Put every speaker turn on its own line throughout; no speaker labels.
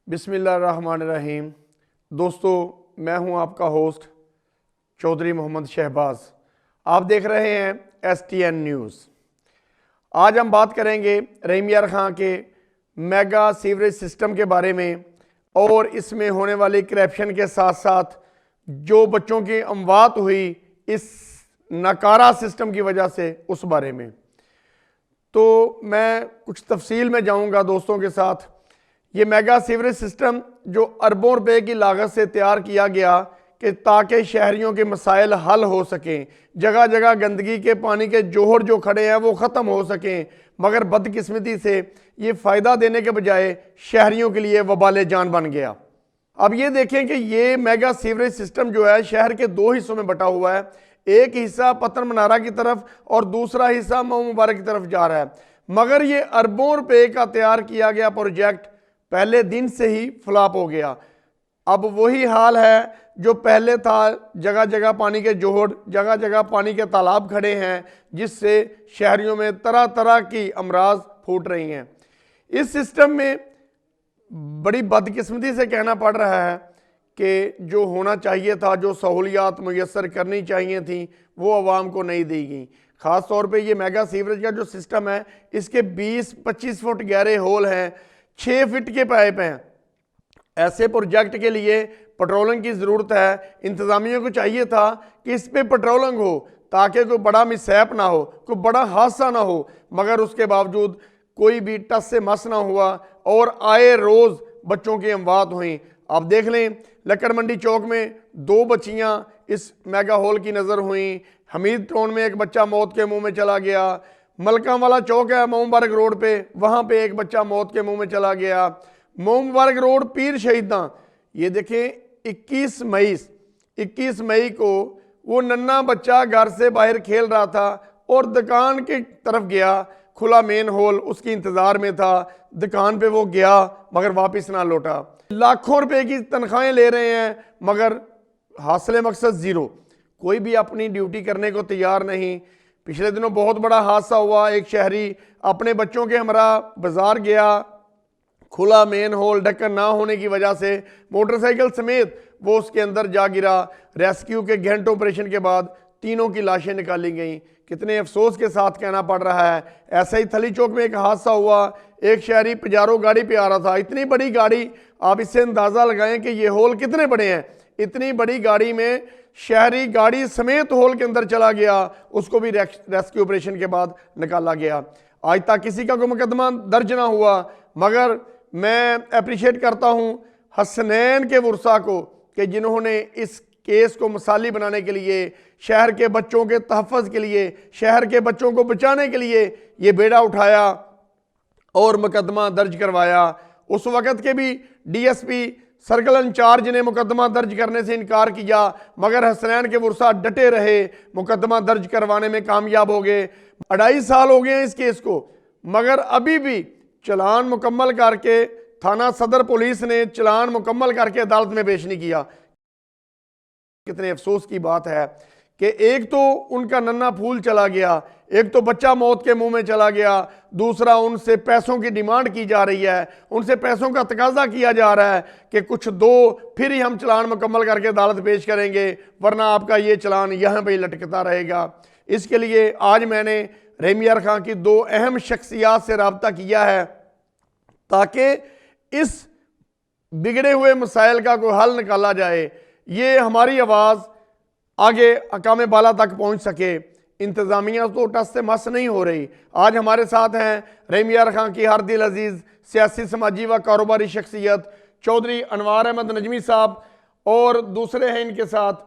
بسم اللہ الرحمن الرحیم۔ دوستو، میں ہوں آپ کا ہوسٹ چودھری محمد شہباز۔ آپ دیکھ رہے ہیں STN نیوز۔ آج ہم بات کریں گے رحیم یار خان کے میگا سیوریج سسٹم کے بارے میں اور اس میں ہونے والی کرپشن کے ساتھ ساتھ جو بچوں کی اموات ہوئی اس ناکارہ سسٹم کی وجہ سے اس بارے میں۔ تو میں کچھ تفصیل میں جاؤں گا دوستوں کے ساتھ۔ یہ میگا سیوریج سسٹم جو اربوں روپے کی لاگت سے تیار کیا گیا کہ تاکہ شہریوں کے مسائل حل ہو سکیں، جگہ جگہ گندگی کے پانی کے جوہر جو کھڑے ہیں وہ ختم ہو سکیں، مگر بدقسمتی سے یہ فائدہ دینے کے بجائے شہریوں کے لیے وبال جان بن گیا۔ اب یہ دیکھیں کہ یہ میگا سیوریج سسٹم جو ہے شہر کے دو حصوں میں بٹا ہوا ہے۔ ایک حصہ پتن منارہ کی طرف اور دوسرا حصہ مئو مبارک کی طرف جا رہا ہے، مگر یہ اربوں روپے کا تیار کیا گیا پروجیکٹ پہلے دن سے ہی فلاپ ہو گیا۔ اب وہی حال ہے جو پہلے تھا، جگہ جگہ پانی کے جوہر، جگہ جگہ پانی کے تالاب کھڑے ہیں جس سے شہریوں میں طرح طرح کی امراض پھوٹ رہی ہیں۔ اس سسٹم میں بڑی بدقسمتی سے کہنا پڑ رہا ہے کہ جو ہونا چاہیے تھا، جو سہولیات میسر کرنی چاہیے تھیں وہ عوام کو نہیں دی گئیں۔ خاص طور پہ یہ میگا سیوریج کا جو سسٹم ہے اس کے 20-25 فٹ گہرے ہول ہیں، 6 فٹ کے پائپ ہیں۔ ایسے پروجیکٹ کے لیے پٹرولنگ کی ضرورت ہے۔ انتظامیہ کو چاہیے تھا کہ اس پہ پٹرولنگ ہو تاکہ کوئی بڑا مسہیپ نہ ہو، کوئی بڑا حادثہ نہ ہو، مگر اس کے باوجود کوئی بھی ٹس سے مس نہ ہوا اور آئے روز بچوں کی اموات ہوئیں۔ آپ دیکھ لیں لکڑ منڈی چوک میں 2 بچیاں اس میگا ہول کی نظر ہوئیں، حمید ٹون میں ایک بچہ موت کے منہ میں چلا گیا، ملکہ والا چوک ہے مئو مبارک روڈ پہ، وہاں پہ ایک بچہ موت کے منہ میں چلا گیا۔ مئو مبارک روڈ پیر شہیداں، یہ دیکھیں 21 مئی کو وہ ننھا بچہ گھر سے باہر کھیل رہا تھا اور دکان کی طرف گیا، کھلا مین ہول اس کی انتظار میں تھا، دکان پہ وہ گیا مگر واپس نہ لوٹا۔ لاکھوں روپے کی تنخواہیں لے رہے ہیں مگر حاصل مقصد زیرو، کوئی بھی اپنی ڈیوٹی کرنے کو تیار نہیں۔ پچھلے دنوں بہت بڑا حادثہ ہوا، ایک شہری اپنے بچوں کے ہمراہ بازار گیا، کھلا مین ہول ڈھکن نہ ہونے کی وجہ سے موٹر سائیکل سمیت وہ اس کے اندر جا گرا۔ ریسکیو کے گھنٹوں آپریشن کے بعد تینوں کی لاشیں نکالی گئیں۔ کتنے افسوس کے ساتھ کہنا پڑ رہا ہے۔ ایسا ہی تھلی چوک میں ایک حادثہ ہوا، ایک شہری پجارو گاڑی پہ آ رہا تھا، اتنی بڑی گاڑی، آپ اس سے اندازہ لگائیں کہ یہ ہول کتنے بڑے ہیں، اتنی بڑی گاڑی میں شہری گاڑی سمیت ہول کے اندر چلا گیا، اس کو بھی ریسکیو آپریشن کے بعد نکالا گیا۔ آج تک کسی کا کوئی مقدمہ درج نہ ہوا، مگر میں اپریشیٹ کرتا ہوں حسنین کے ورثاء کو کہ جنہوں نے اس کیس کو مثالی بنانے کے لیے، شہر کے بچوں کے تحفظ کے لیے، شہر کے بچوں کو بچانے کے لیے یہ بیڑا اٹھایا اور مقدمہ درج کروایا۔ اس وقت کے بھی DSP سرکل انچارج نے مقدمہ درج کرنے سے انکار کیا، مگر حسنین کے ورثاء ڈٹے رہے، مقدمہ درج کروانے میں کامیاب ہو گئے۔ 2.5 سال ہو گئے ہیں اس کیس کو، مگر ابھی بھی چلان مکمل کر کے تھانہ صدر پولیس نے چلان مکمل کر کے عدالت میں پیش نہیں کیا۔ کتنے افسوس کی بات ہے کہ ایک تو ان کا ننھا پھول چلا گیا، ایک تو بچہ موت کے منہ میں چلا گیا، دوسرا ان سے پیسوں کی ڈیمانڈ کی جا رہی ہے، ان سے پیسوں کا تقاضا کیا جا رہا ہے کہ کچھ دو پھر ہی ہم چلان مکمل کر کے عدالت پیش کریں گے، ورنہ آپ کا یہ چلان یہاں پہ ہی لٹکتا رہے گا۔ اس کے لیے آج میں نے رحیم یار خان کی 2 اہم شخصیات سے رابطہ کیا ہے تاکہ اس بگڑے ہوئے مسائل کا کوئی حل نکالا جائے، یہ ہماری آواز آگے حکام بالا تک پہنچ سکے۔ انتظامیہ تو ٹس سے مس نہیں ہو رہی۔ آج ہمارے ساتھ ہیں رحیم یار خان کی ہر دل عزیز سیاسی سماجی و کاروباری شخصیت چودھری انوار احمد نجمی صاحب، اور دوسرے ہیں ان کے ساتھ،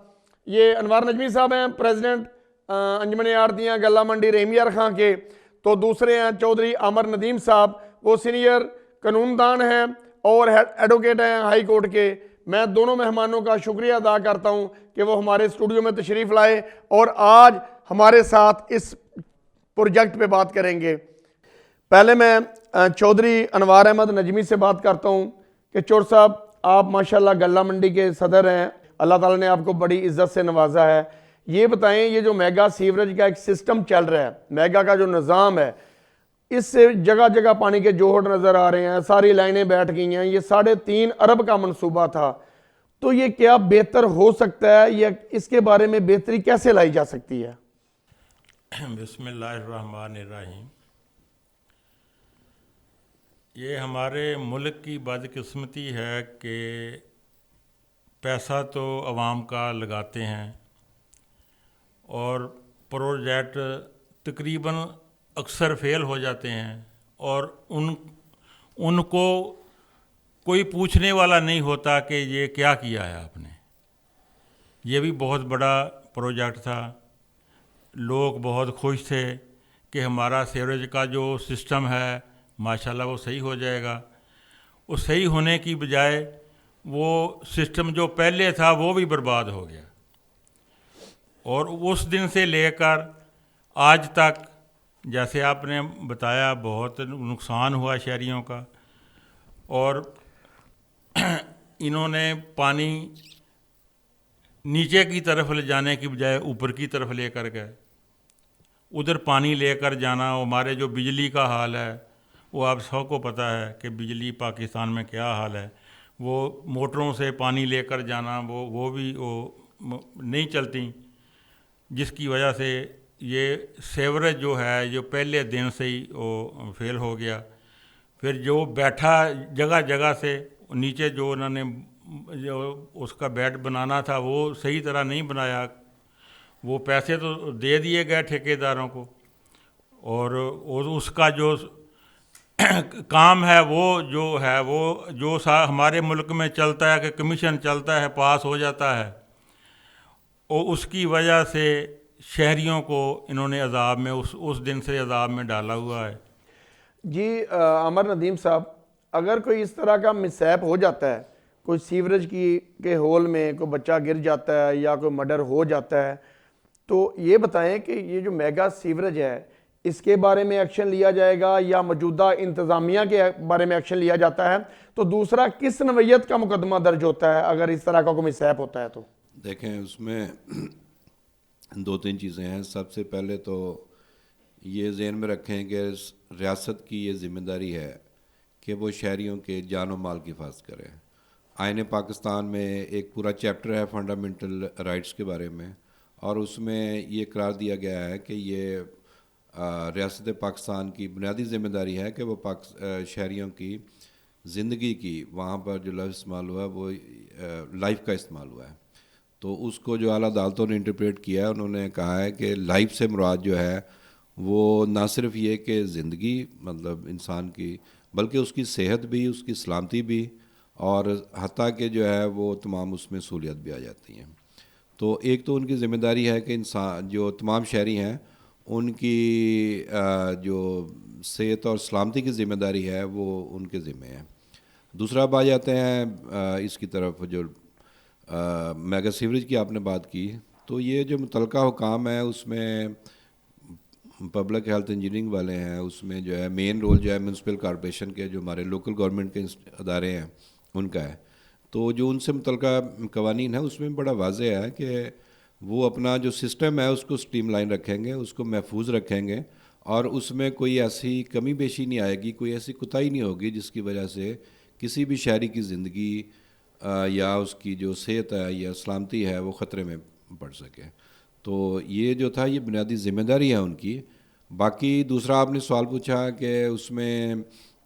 یہ انوار نجمی صاحب ہیں پریزیڈنٹ انجمن آڑتیاں گلہ منڈی رحیم یار خان کے، تو دوسرے ہیں چودھری عامر ندیم صاحب، وہ سینئر قانون دان ہیں اور ایڈوکیٹ ہیں ہائی کورٹ کے۔ میں دونوں مہمانوں کا شکریہ ادا کرتا ہوں کہ وہ ہمارے اسٹوڈیو میں تشریف لائے اور آج ہمارے ساتھ اس پروجیکٹ پہ بات کریں گے۔ پہلے میں چودھری انوار احمد نجمی سے بات کرتا ہوں کہ چور صاحب، آپ ماشاءاللہ گلہ منڈی کے صدر ہیں، اللہ تعالیٰ نے آپ کو بڑی عزت سے نوازا ہے۔ یہ بتائیں، یہ جو میگا سیوریج کا ایک سسٹم چل رہا ہے، میگا کا جو نظام ہے، اس سے جگہ جگہ پانی کے جوہر نظر آ رہے ہیں, ساری لائنیں بیٹھ گئی ہیں. یہ 3.5 ارب کا منصوبہ تھا. تو یہ کیا بہتر ہو سکتا ہے یا اس کے بارے میں بہتری کیسے لائی جا سکتی ہے؟
بسم اللہ الرحمن الرحیم. یہ ہمارے ملک کی بدقسمتی ہے کہ پیسہ تو عوام کا لگاتے ہیں اور پروجیکٹ تقریباً اکثر فیل ہو جاتے ہیں, اور ان کو کوئی پوچھنے والا نہیں ہوتا کہ یہ کیا کیا ہے آپ نے. یہ بھی بہت بڑا پروجیکٹ تھا. لوگ بہت خوش تھے کہ ہمارا سیوریج کا جو سسٹم ہے ماشاءاللہ وہ صحیح ہو جائے گا. وہ صحیح ہونے کی بجائے وہ سسٹم جو پہلے تھا وہ بھی برباد ہو گیا, اور اس دن سے لے کر آج تک جیسے آپ نے بتایا بہت نقصان ہوا شہریوں کا. اور انہوں نے پانی نیچے کی طرف لے جانے کی بجائے اوپر کی طرف لے کر گئے. ادھر پانی لے کر جانا, ہمارے جو بجلی کا حال ہے وہ آپ سب کو پتہ ہے کہ بجلی پاکستان میں کیا حال ہے. وہ موٹروں سے پانی لے کر جانا وہ بھی نہیں چلتی, جس کی وجہ سے یہ سیوریج جو ہے جو پہلے دن سے ہی وہ فیل ہو گیا. پھر جو بیٹھا جگہ جگہ سے نیچے جو انہوں نے جو اس کا بیڈ بنانا تھا وہ صحیح طرح نہیں بنایا. وہ پیسے تو دے دیے گئے ٹھیکیداروں کو, اور اس کا جو کام ہے وہ جو ہمارے ملک میں چلتا ہے کہ کمیشن چلتا ہے پاس ہو جاتا ہے, اور اس کی وجہ سے شہریوں کو انہوں نے عذاب میں اس دن سے عذاب میں ڈالا ہوا ہے.
جی عمر ندیم صاحب, اگر کوئی اس طرح کا مسہیپ ہو جاتا ہے, کوئی سیوریج کے ہول میں کوئی بچہ گر جاتا ہے یا کوئی مرڈر ہو جاتا ہے, تو یہ بتائیں کہ یہ جو میگا سیوریج ہے اس کے بارے میں ایکشن لیا جائے گا یا موجودہ انتظامیہ کے بارے میں ایکشن لیا جاتا ہے؟ تو دوسرا کس نوعیت کا مقدمہ درج ہوتا ہے اگر اس طرح کا کوئی مسہیپ ہوتا ہے؟ تو
دیکھیں اس میں 2-3 چیزیں ہیں. سب سے پہلے تو یہ ذہن میں رکھیں کہ ریاست کی یہ ذمہ داری ہے کہ وہ شہریوں کے جان و مال کی حفاظت کرے. آئین پاکستان میں ایک پورا چیپٹر ہے فنڈامنٹل رائٹس کے بارے میں, اور اس میں یہ قرار دیا گیا ہے کہ یہ ریاست پاکستان کی بنیادی ذمہ داری ہے کہ وہ شہریوں کی زندگی کی وہاں پر جو لفظ استعمال ہوا ہے وہ لائف کا استعمال ہوا ہے. تو اس کو جو اعلیٰ عدالتوں نے انٹرپریٹ کیا ہے, انہوں نے کہا ہے کہ لائف سے مراد جو ہے وہ نہ صرف یہ کہ زندگی مطلب انسان کی, بلکہ اس کی صحت بھی, اس کی سلامتی بھی, اور حتیٰ کہ جو ہے وہ تمام اس میں سہولیات بھی آ جاتی ہیں. تو ایک تو ان کی ذمہ داری ہے کہ انسان جو تمام شہری ہیں ان کی جو صحت اور سلامتی کی ذمہ داری ہے وہ ان کے ذمہ ہے. دوسرا اب آ جاتے ہیں اس کی طرف جو میگا سیوریج کی آپ نے بات کی, تو یہ جو متعلقہ حکام ہے اس میں پبلک ہیلتھ انجینئرنگ والے ہیں, اس میں جو ہے مین رول جو ہے میونسپل کارپوریشن کے جو ہمارے لوکل گورنمنٹ کے ادارے ہیں ان کا ہے. تو جو ان سے متعلقہ قوانین ہیں اس میں بڑا واضح ہے کہ وہ اپنا جو سسٹم ہے اس کو سٹریم لائن رکھیں گے, اس کو محفوظ رکھیں گے, اور اس میں کوئی ایسی کمی بیشی نہیں آئے گی, کوئی ایسی کوتاہی نہیں ہوگی جس کی وجہ سے کسی بھی شہری کی زندگی یا اس کی جو صحت ہے یا سلامتی ہے وہ خطرے میں پڑ سکے. تو یہ جو تھا یہ بنیادی ذمہ داری ہے ان کی. باقی دوسرا آپ نے سوال پوچھا کہ اس میں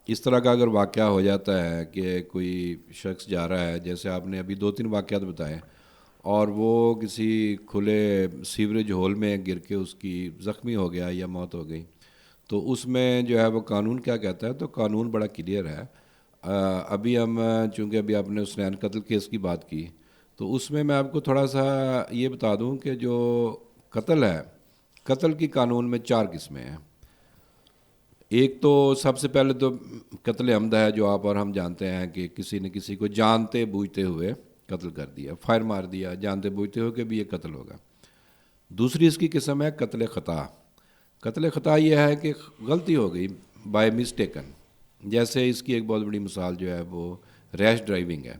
اس طرح کا اگر واقعہ ہو جاتا ہے کہ کوئی شخص جا رہا ہے, جیسے آپ نے ابھی 2-3 واقعات بتائے, اور وہ کسی کھلے سیوریج ہول میں گر کے اس کی زخمی ہو گیا یا موت ہو گئی, تو اس میں جو ہے وہ قانون کیا کہتا ہے؟ تو قانون بڑا کلیئر ہے. ابھی ہم چونکہ ابھی آپ نے حسنین قتل کیس کی بات کی, تو اس میں آپ کو تھوڑا سا یہ بتا دوں کہ جو قتل ہے, قتل کی قانون میں 4 قسمیں ہیں. ایک تو سب سے پہلے تو قتل عمد ہے, جو آپ اور ہم جانتے ہیں کہ کسی نے کسی کو جانتے بوجھتے ہوئے قتل کر دیا, فائر مار دیا جانتے بوجھتے ہوئے کہ بھی یہ قتل ہوگا. دوسری اس کی قسم ہے قتل خطا. قتل خطا یہ ہے کہ غلطی ہو گئی بائی مسٹیکن. جیسے اس کی ایک بہت بڑی مثال جو ہے وہ ریش ڈرائیونگ ہے,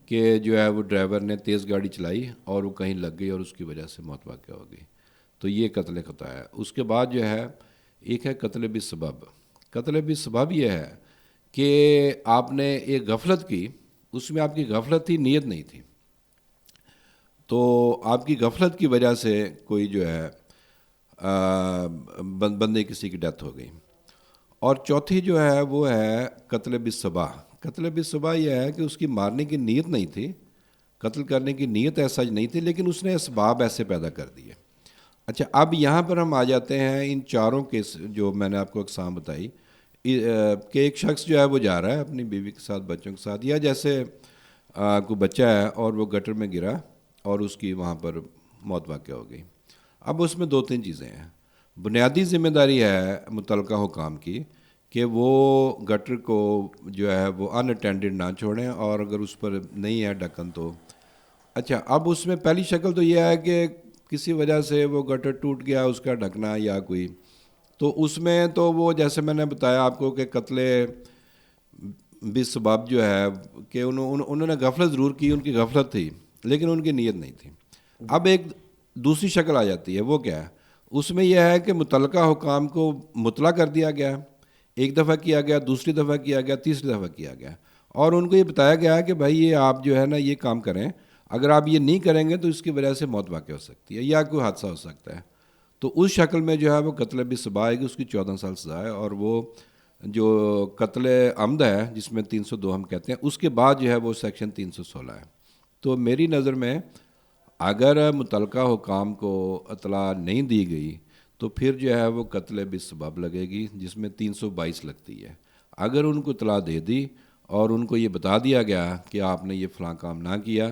کہ جو ہے وہ ڈرائیور نے تیز گاڑی چلائی اور وہ کہیں لگ گئی اور اس کی وجہ سے موت واقع ہو گئی, تو یہ قتل خطا ہے. اس کے بعد جو ہے ایک ہے قتل بسبب. قتل بسبب یہ ہے کہ آپ نے ایک غفلت کی، اس میں آپ کی غفلت تھی، نیت نہیں تھی، تو آپ کی غفلت کی وجہ سے کوئی جو ہے بندے کسی کی ڈیتھ ہو گئی۔ اور چوتھی جو ہے وہ ہے قتل بالصبا۔ قتل بالصبا یہ ہے کہ اس کی مارنے کی نیت نہیں تھی، قتل کرنے کی نیت ایسا نہیں تھی، لیکن اس نے اسباب ایسے پیدا کر دیے۔ اچھا، اب یہاں پر ہم آ جاتے ہیں ان چاروں کے جو میں نے آپ کو اقسام بتائی، کہ ایک شخص جو ہے وہ جا رہا ہے اپنی بیوی کے ساتھ، بچوں کے ساتھ، یا جیسے کوئی بچہ ہے اور وہ گٹر میں گرا اور اس کی وہاں پر موت واقع ہو گئی۔ اب اس میں دو تین چیزیں ہیں۔ بنیادی ذمہ داری ہے متعلقہ حکام کی کہ وہ گٹر کو جو ہے وہ ان اٹینڈڈ نہ چھوڑیں، اور اگر اس پر نہیں ہے ڈھکن تو اچھا، اب اس میں پہلی شکل تو یہ ہے کہ کسی وجہ سے وہ گٹر ٹوٹ گیا، اس کا ڈھکنا یا کوئی، تو اس میں تو وہ جیسے میں نے بتایا آپ کو کہ قتل بسبب جو ہے کہ انہوں نے غفلت ضرور کی، ان کی غفلت تھی لیکن ان کی نیت نہیں تھی۔ اب ایک دوسری شکل آ جاتی ہے، وہ کیا ہے؟ اس میں یہ ہے کہ متعلقہ حکام کو مطلع کر دیا گیا، ایک دفعہ کیا گیا، دوسری دفعہ کیا گیا، تیسری دفعہ کیا گیا، اور ان کو یہ بتایا گیا کہ بھائی یہ آپ جو ہے نا یہ کام کریں، اگر آپ یہ نہیں کریں گے تو اس کی وجہ سے موت واقع ہو سکتی ہے یا کوئی حادثہ ہو سکتا ہے۔ تو اس شکل میں جو ہے وہ قتل بالصبا آئے گی، اس کی 14 سال سزا ہے، اور وہ جو قتل عمد ہے جس میں 302 ہم کہتے ہیں، اس کے بعد جو ہے وہ سیکشن 316 ہے۔ تو میری نظر میں اگر متعلقہ حکام کو اطلاع نہیں دی گئی تو پھر جو ہے وہ قتل بالسبب لگے گی، جس میں 322 لگتی ہے۔ اگر ان کو اطلاع دے دی اور ان کو یہ بتا دیا گیا کہ آپ نے یہ فلاں کام نہ کیا،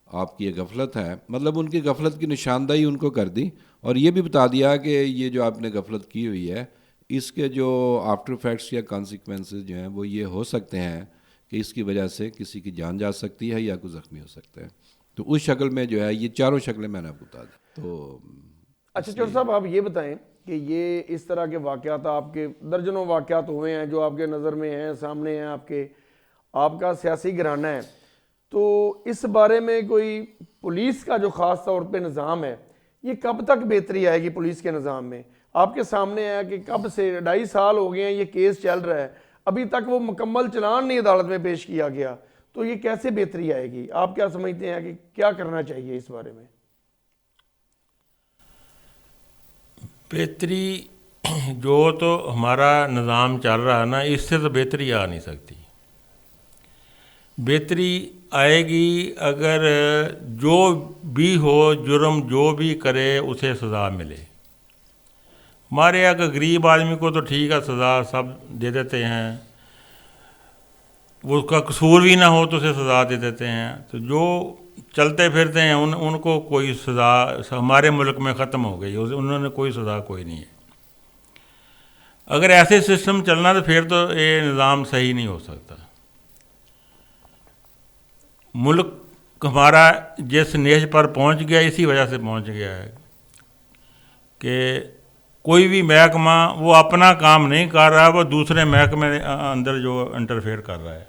آپ کی یہ غفلت ہے، مطلب ان کی غفلت کی نشاندہی ان کو کر دی، اور یہ بھی بتا دیا کہ یہ جو آپ نے غفلت کی ہوئی ہے اس کے جو آفٹر فیکٹس یا کانسیکوینسز جو ہیں وہ یہ ہو سکتے ہیں کہ اس کی وجہ سے کسی کی جان جا سکتی ہے یا کوئی زخمی ہو سکتا ہے، تو اس شکل میں جو ہے یہ چاروں شکلیں میں نے آپ کو بتا دی۔ تو
اچھا چور صاحب، آپ یہ بتائیں کہ یہ اس طرح کے واقعات، آپ کے درجنوں واقعات ہوئے ہیں جو آپ کے نظر میں ہیں، سامنے ہیں، آپ کا سیاسی گھرانہ ہے، تو اس بارے میں کوئی پولیس کا جو خاص طور پہ نظام ہے یہ کب تک بہتری آئے گی پولیس کے نظام میں؟ آپ کے سامنے ہے کہ کب سے 2.5 سال ہو گئے ہیں یہ کیس چل رہا ہے، ابھی تک وہ مکمل چلان نہیں عدالت میں پیش کیا گیا، تو یہ کیسے بہتری آئے گی؟ آپ کیا سمجھتے ہیں کہ کیا کرنا چاہیے اس بارے میں؟
بہتری جو تو ہمارا نظام چل رہا ہے نا، اس سے تو بہتری آ نہیں سکتی۔ بہتری آئے گی اگر جو بھی ہو، جرم جو بھی کرے اسے سزا ملے۔ ہمارے یہاں کہ غریب آدمی کو تو ٹھیک ہے، سزا سب دے دیتے ہیں، وہ اس کا قصور بھی نہ ہو تو اسے سزا دے دیتے ہیں، تو جو چلتے پھرتے ہیں ان کو کوئی سزا ہمارے ملک میں ختم ہو گئی، انہوں نے کوئی سزا کوئی نہیں ہے۔ اگر ایسے سسٹم چلنا تو پھر تو یہ نظام صحیح نہیں ہو سکتا۔ ملک ہمارا جس نیج پر پہنچ گیا اسی وجہ سے پہنچ گیا ہے کہ کوئی بھی محکمہ وہ اپنا کام نہیں کر رہا، وہ دوسرے محکمے اندر جو انٹرفیئر کر رہا ہے۔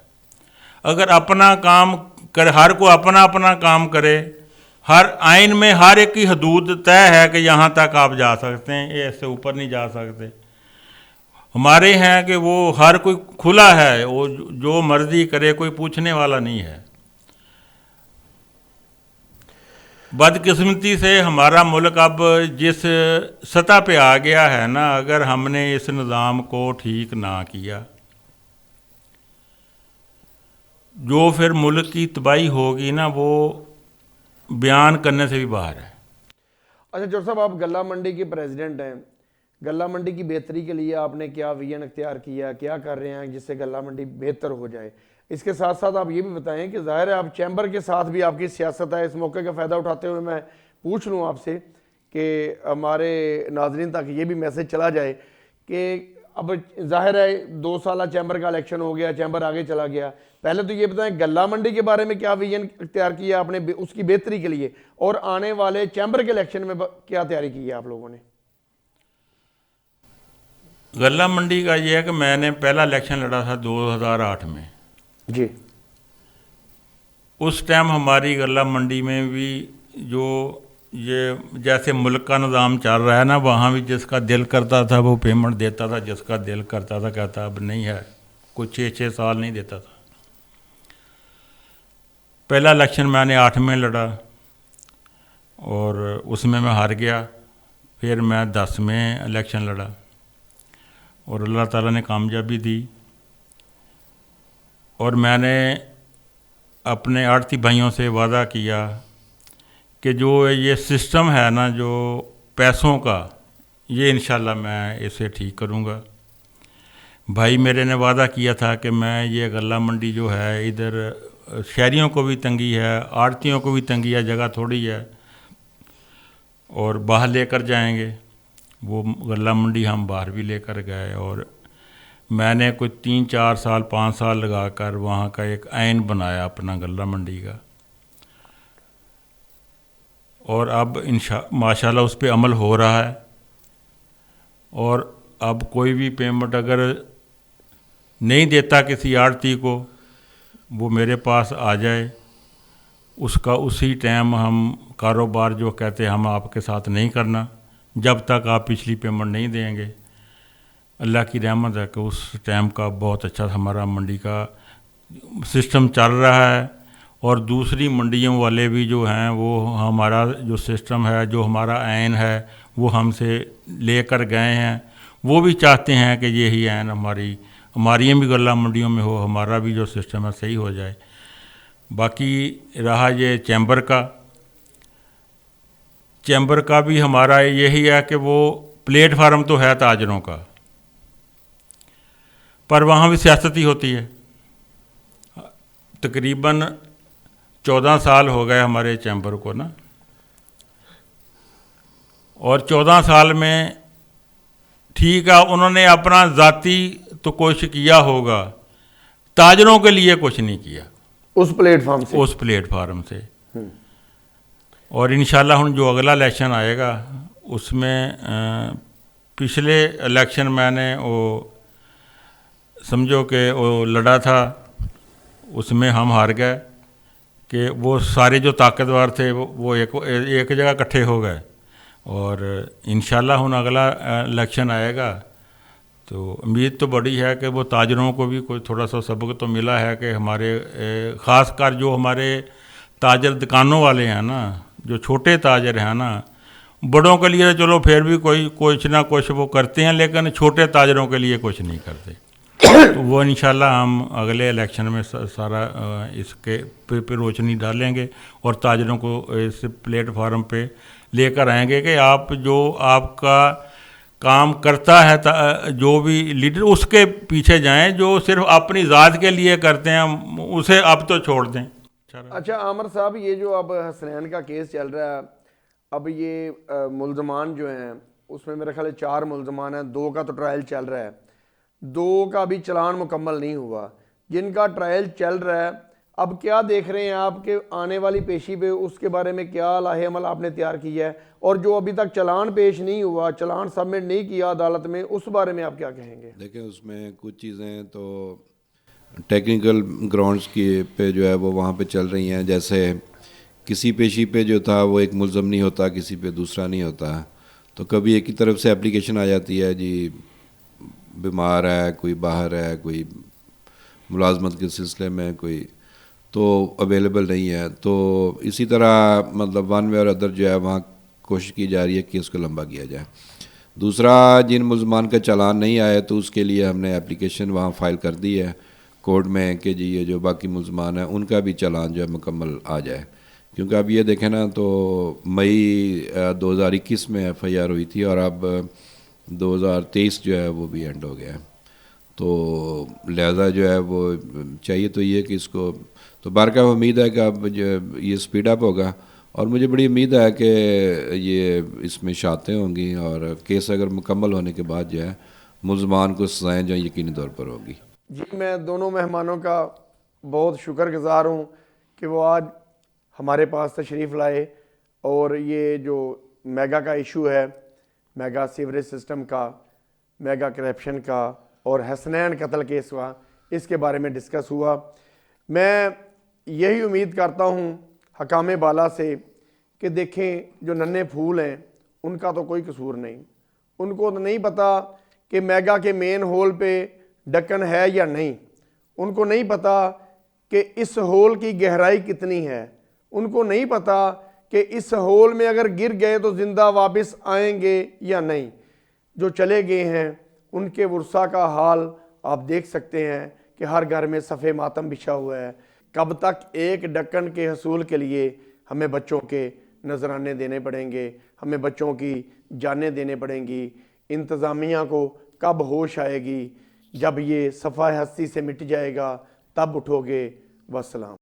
اگر اپنا کام کرے، ہر کو اپنا اپنا کام کرے، ہر آئین میں ہر ایک کی حدود طے ہے کہ یہاں تک آپ جا سکتے ہیں، یہ اس سے اوپر نہیں جا سکتے۔ ہمارے ہیں کہ وہ ہر کوئی کھلا ہے، وہ جو مرضی کرے، کوئی پوچھنے والا نہیں ہے۔ بدقسمتی سے ہمارا ملک اب جس سطح پہ آ گیا ہے نا، اگر ہم نے اس نظام کو ٹھیک نہ کیا، جو پھر ملک کی تباہی ہوگی نا، وہ بیان کرنے سے بھی باہر ہے۔
اچھا چور صاحب، آپ گلہ منڈی کے پریزیڈنٹ ہیں، گلہ منڈی کی بہتری کے لیے آپ نے کیا ویژن اختیار کیا، کیا کر رہے ہیں جس سے گلہ منڈی بہتر ہو جائے؟ اس کے ساتھ ساتھ آپ یہ بھی بتائیں کہ ظاہر ہے آپ چیمبر کے ساتھ بھی آپ کی سیاست ہے، اس موقع کا فائدہ اٹھاتے ہوئے میں پوچھ لوں آپ سے کہ ہمارے ناظرین تک یہ بھی میسج چلا جائے کہ اب ظاہر ہے 2 سالہ چیمبر کا الیکشن ہو گیا، چیمبر آگے چلا گیا، پہلے تو یہ بتائیں گلہ منڈی کے بارے میں کیا ویژن اختیار کیا آپ نے اس کی بہتری کے لیے، اور آنے والے چیمبر کے الیکشن میں کیا تیاری کی ہے آپ لوگوں نے؟
غلہ منڈی کا یہ ہے کہ میں نے پہلا الیکشن لڑا تھا 2008 میں
جی۔
اس ٹائم ہماری غلہ منڈی میں بھی جو یہ جیسے ملک کا نظام چل رہا ہے نا، وہاں بھی جس کا دل کرتا تھا وہ پیمنٹ دیتا تھا، جس کا دل کرتا تھا کہتا اب نہیں ہے، کچھ 6 سال نہیں دیتا تھا۔ پہلا الیکشن میں نے 8 میں لڑا اور اس میں ہار گیا، پھر میں 10 میں الیکشن لڑا اور اللہ تعالیٰ نے کامیابی دی، اور میں نے اپنے آڑتی بھائیوں سے وعدہ کیا کہ جو یہ سسٹم ہے نا جو پیسوں کا، یہ انشاءاللہ میں اسے ٹھیک کروں گا۔ بھائی میرے نے وعدہ کیا تھا کہ میں یہ غلہ منڈی جو ہے ادھر شہریوں کو بھی تنگی ہے، آڑتیوں کو بھی تنگی ہے، جگہ تھوڑی ہے، اور باہر لے کر جائیں گے۔ وہ غلہ منڈی ہم باہر بھی لے کر گئے، اور میں نے کوئی 3 4 سال 5 سال لگا کر وہاں کا ایک عین بنایا اپنا غلہ منڈی کا، اور اب ماشاءاللہ اس پہ عمل ہو رہا ہے، اور اب کوئی بھی پیمنٹ اگر نہیں دیتا کسی آڑتی کو، وہ میرے پاس آ جائے، اس کا اسی ٹائم ہم کاروبار جو کہتے ہیں ہم آپ کے ساتھ نہیں کرنا جب تک آپ پچھلی پیمنٹ نہیں دیں گے۔ اللہ کی رحمت ہے کہ اس ٹائم کا بہت اچھا ہمارا منڈی کا سسٹم چل رہا ہے، اور دوسری منڈیوں والے بھی جو ہیں وہ ہمارا جو سسٹم ہے، جو ہمارا عین ہے وہ ہم سے لے کر گئے ہیں، وہ بھی چاہتے ہیں کہ یہی عین ہماری بھی غلہ منڈیوں میں ہو، ہمارا بھی جو سسٹم ہے صحیح ہو جائے۔ باقی رہا یہ چیمبر کا بھی ہمارا یہی ہے کہ وہ پلیٹ فارم تو ہے تاجروں کا، پر وہاں بھی سیاست ہی ہوتی ہے۔ تقریباً 14 سال ہو گئے ہمارے چیمبر کو نا، اور 14 سال میں ٹھیک ہے انہوں نے اپنا ذاتی تو کوشش کیا ہوگا، تاجروں کے لیے کچھ نہیں کیا
اس پلیٹ فارم سے۔ اور انشاءاللہ جو اگلا الیکشن آئے گا اس میں پچھلے الیکشن میں نے وہ سمجھو کہ وہ لڑا تھا، اس میں ہم ہار گئے، کہ وہ سارے جو طاقتور تھے وہ ایک جگہ اکٹھے ہو گئے، اور انشاءاللہ اگلا الیکشن آئے گا تو امید تو بڑی ہے کہ وہ تاجروں کو بھی کوئی تھوڑا سا سبق تو ملا ہے کہ ہمارے خاص کر جو ہمارے تاجر دکانوں والے ہیں نا، جو چھوٹے تاجر ہیں نا، بڑوں کے لیے چلو پھر بھی کچھ نہ کچھ وہ کرتے ہیں، لیکن چھوٹے تاجروں کے لیے کچھ نہیں کرتے۔ تو وہ انشاءاللہ ہم اگلے الیکشن میں سارا اس کے پہ روشنی ڈالیں گے، اور تاجروں کو اس پلیٹ فارم پہ لے کر آئیں گے کہ آپ کا کام کرتا ہے جو بھی لیڈر، اس کے پیچھے جائیں، جو صرف اپنی ذات کے لیے کرتے ہیں اسے اب تو چھوڑ دیں۔ اچھا عامر صاحب، یہ جو اب حسنین کا کیس چل رہا ہے، اب یہ ملزمان جو ہیں اس میں میرے خیال 4 ملزمان ہیں، 2 کا تو ٹرائل چل رہا ہے، 2 کا بھی چلان مکمل نہیں ہوا، جن کا ٹرائل چل رہا ہے اب کیا دیکھ رہے ہیں آپ کہ آنے والی پیشی پہ اس کے بارے میں کیا لاہ عمل آپ نے تیار کیا ہے، اور جو ابھی تک چلان پیش نہیں ہوا، چلان سبمٹ نہیں کیا عدالت میں، اس بارے میں آپ کیا کہیں گے؟
دیکھیں اس میں کچھ چیزیں تو ٹیکنیکل گراؤنڈز کی پہ جو ہے وہ وہاں پہ چل رہی ہیں، جیسے کسی پیشی پہ جو تھا وہ ایک ملزم نہیں ہوتا، کسی پہ دوسرا نہیں ہوتا، تو کبھی ایک کی طرف سے اپلیکیشن آ جاتی ہے جی بیمار ہے، کوئی باہر ہے، کوئی ملازمت کے سلسلے میں کوئی تو اویلیبل نہیں ہے، تو اسی طرح مطلب ون وے اور ادر جو ہے وہاں کوشش کی جا رہی ہے کہ اس کو لمبا کیا جائے۔ دوسرا، جن ملزمان کا چلان نہیں آیا تو اس کے لیے ہم نے اپلیکیشن وہاں فائل کر دی ہے کورٹ میں کہ جی یہ جو باقی ملزمان ہیں ان کا بھی چلان جو ہے مکمل آ جائے، کیونکہ اب یہ دیکھیں نا تو مئی 2021 میں ایف آئی آر ہوئی تھی، اور اب 2023 جو ہے وہ بھی اینڈ ہو گیا ہے، تو لہذا جو ہے وہ چاہیے تو یہ کہ اس کو تو بارکاہ امید ہے کہ اب یہ سپیڈ اپ ہوگا، اور مجھے بڑی امید ہے کہ یہ اس میں شہادتیں ہوں گی، اور کیس اگر مکمل ہونے کے بعد جو ہے ملزمان کو سزائیں جو یقینی طور پر ہوگی۔
جی میں دونوں مہمانوں کا بہت شکر گزار ہوں کہ وہ آج ہمارے پاس تشریف لائے، اور یہ جو میگا کا ایشو ہے، میگا سیوریج سسٹم کا، میگا کرپشن کا، اور حسنین قتل کیس ہوا، اس کے بارے میں ڈسکس ہوا۔ میں یہی امید کرتا ہوں حکام بالا سے کہ دیکھیں جو ننھے پھول ہیں ان کا تو کوئی قصور نہیں، ان کو تو نہیں پتہ کہ میگا کے مین ہول پہ ڈھکن ہے یا نہیں، ان کو نہیں پتہ کہ اس ہول کی گہرائی کتنی ہے، ان کو نہیں پتہ کہ اس ہول میں اگر گر گئے تو زندہ واپس آئیں گے یا نہیں۔ جو چلے گئے ہیں ان کے ورثاء کا حال آپ دیکھ سکتے ہیں کہ ہر گھر میں صف ماتم بچھا ہوا ہے۔ کب تک ایک ڈھکن کے حصول کے لیے ہمیں بچوں کے نذرانے دینے پڑیں گے، ہمیں بچوں کی جانیں دینے پڑیں گی؟ انتظامیہ کو کب ہوش آئے گی؟ جب یہ صفحہ ہستی سے مٹ جائے گا تب اٹھو گے۔ والسلام۔